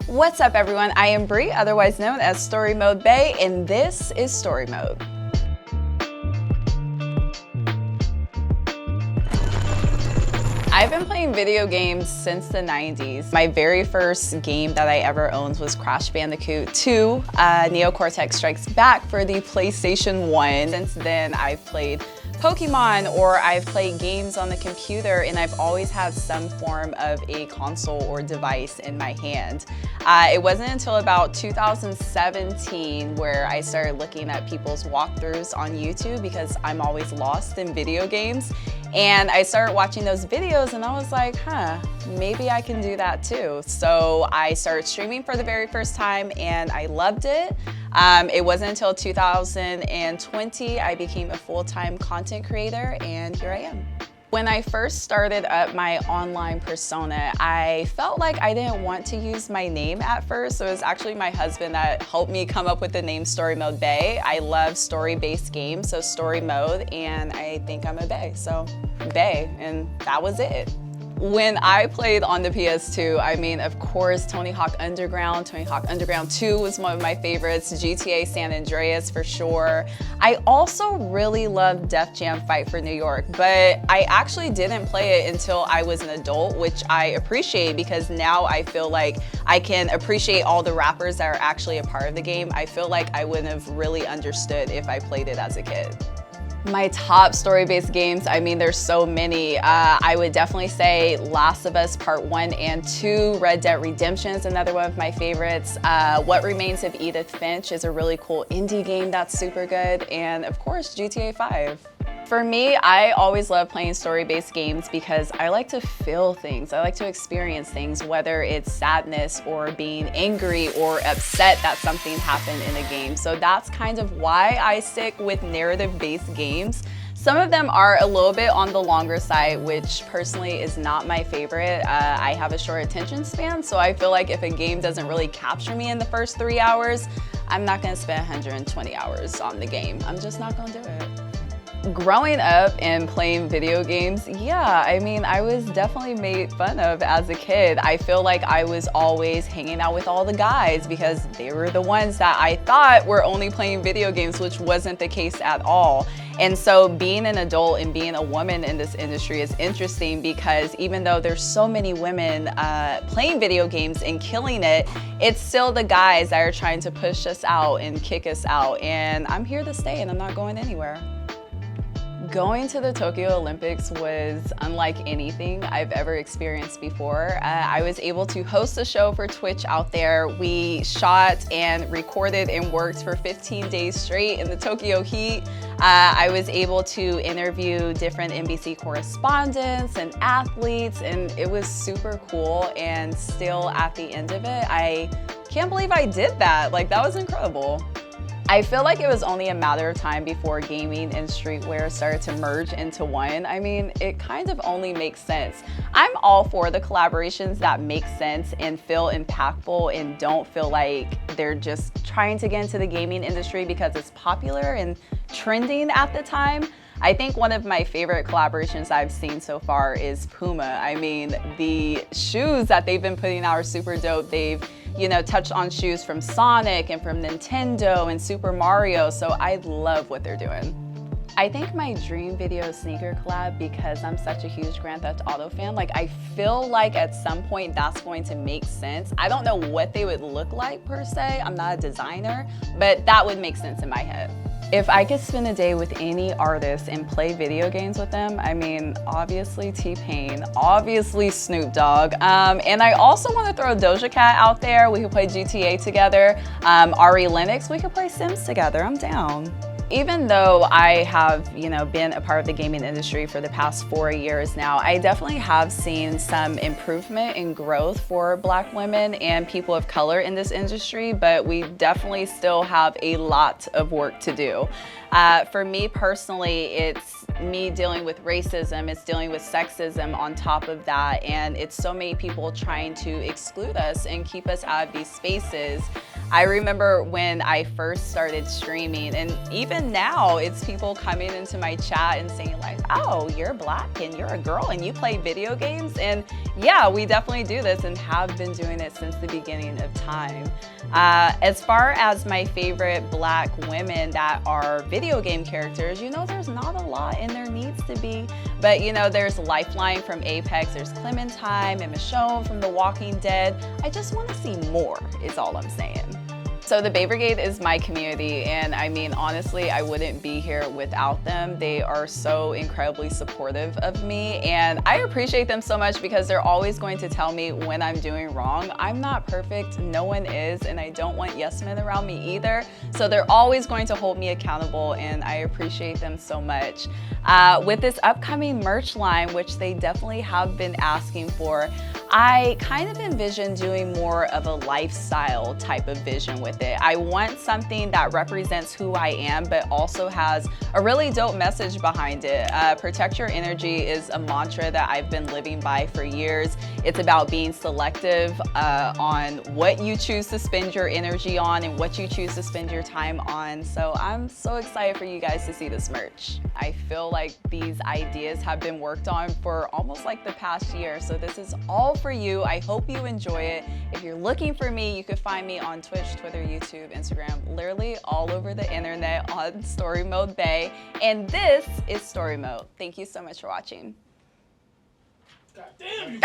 What's up everyone, I am Bree, otherwise known as Storymodebae, and this is Story Mode. I've been playing video games since the 90s. My very first game that I ever owned was Crash Bandicoot 2, Neo Cortex Strikes Back for the PlayStation 1. Since then, I've played Pokemon, or I've played games on the computer, and I've always had some form of a console or device in my hand. It wasn't until about 2017 where I started looking at people's walkthroughs on YouTube because I'm always lost in video games. And I started watching those videos and I was like, maybe I can do that too. So I started streaming for the very first time and I loved it. It wasn't until 2020 I became a full-time content creator, and here I am. When I first started up my online persona, I felt like I didn't want to use my name at first. So it was actually my husband that helped me come up with the name Storymodebae. I love story-based games, so story mode, and I think I'm a bae, so bae, and that was it. When I played on the PS2, I mean, of course, Tony Hawk Underground 2 was one of my favorites, GTA San Andreas for sure. I also really loved Def Jam Fight for New York, but I actually didn't play it until I was an adult, which I appreciate because now I feel like I can appreciate all the rappers that are actually a part of the game. I feel like I wouldn't have really understood if I played it as a kid. My top story-based games, I mean, there's so many. I would definitely say Last of Us Part 1 and 2, Red Dead Redemption is another one of my favorites. What Remains of Edith Finch is a really cool indie game that's super good. And of course, GTA 5. For me, I always love playing story-based games because I like to feel things. I like to experience things, whether it's sadness or being angry or upset that something happened in a game. So that's kind of why I stick with narrative-based games. Some of them are a little bit on the longer side, which personally is not my favorite. I have a short attention span, so I feel like if a game doesn't really capture me in the first 3 hours, I'm not gonna spend 120 hours on the game. I'm just not gonna do it. Growing up and playing video games, yeah, I mean, I was definitely made fun of as a kid. I feel like I was always hanging out with all the guys because they were the ones that I thought were only playing video games, which wasn't the case at all. And so being an adult and being a woman in this industry is interesting because even though there's so many women playing video games and killing it, it's still the guys that are trying to push us out and kick us out. And I'm here to stay and I'm not going anywhere. Going to the Tokyo Olympics was unlike anything I've ever experienced before. I was able to host a show for Twitch out there. We shot and recorded and worked for 15 days straight in the Tokyo heat. I was able to interview different NBC correspondents and athletes, and it was super cool. And still at the end of it, I can't believe I did that. Like, that was incredible. I feel like it was only a matter of time before gaming and streetwear started to merge into one. I mean, it kind of only makes sense. I'm all for the collaborations that make sense and feel impactful and don't feel like they're just trying to get into the gaming industry because it's popular and trending at the time. I think one of my favorite collaborations I've seen so far is Puma. I mean, the shoes that they've been putting out are super dope. They've touched on shoes from Sonic and from Nintendo and Super Mario, so I love what they're doing. I think my dream video sneaker collab, because I'm such a huge Grand Theft Auto fan, like I feel like at some point that's going to make sense. I don't know what they would look like per se, I'm not a designer, but that would make sense in my head. If I could spend a day with any artist and play video games with them, I mean, obviously T-Pain, obviously Snoop Dogg, and I also want to throw Doja Cat out there. We could play GTA together. Ari Lennox, we could play Sims together. I'm down. Even though I have, been a part of the gaming industry for the past 4 years now, I definitely have seen some improvement and growth for Black women and people of color in this industry, but we definitely still have a lot of work to do. For me personally, it's me dealing with racism, it's dealing with sexism on top of that, and it's so many people trying to exclude us and keep us out of these spaces. I remember when I first started streaming, and even now it's people coming into my chat and saying like, oh, you're black and you're a girl and you play video games. And yeah, we definitely do this and have been doing it since the beginning of time. As far as my favorite black women that are video game characters, you know, there's not a lot and there needs to be. But you know, there's Lifeline from Apex, there's Clementine and Michonne from The Walking Dead. I just want to see more is all I'm saying. So the Bay Brigade is my community, and I mean, honestly, I wouldn't be here without them. They are so incredibly supportive of me, and I appreciate them so much because they're always going to tell me when I'm doing wrong. I'm not perfect, no one is, and I don't want yes men around me either. So they're always going to hold me accountable, and I appreciate them so much. With this upcoming merch line, which they definitely have been asking for, I kind of envision doing more of a lifestyle type of vision with it. I want something that represents who I am, but also has a really dope message behind it. Protect your energy is a mantra that I've been living by for years. It's about being selective on what you choose to spend your energy on and what you choose to spend your time on. So I'm so excited for you guys to see this merch. I feel like these ideas have been worked on for almost like the past year. So this is all for you. I hope you enjoy it. If you're looking for me, you can find me on Twitch, Twitter, YouTube, Instagram, literally all over the internet on Storymodebae. And this is Story Mode. Thank you so much for watching. God damn you.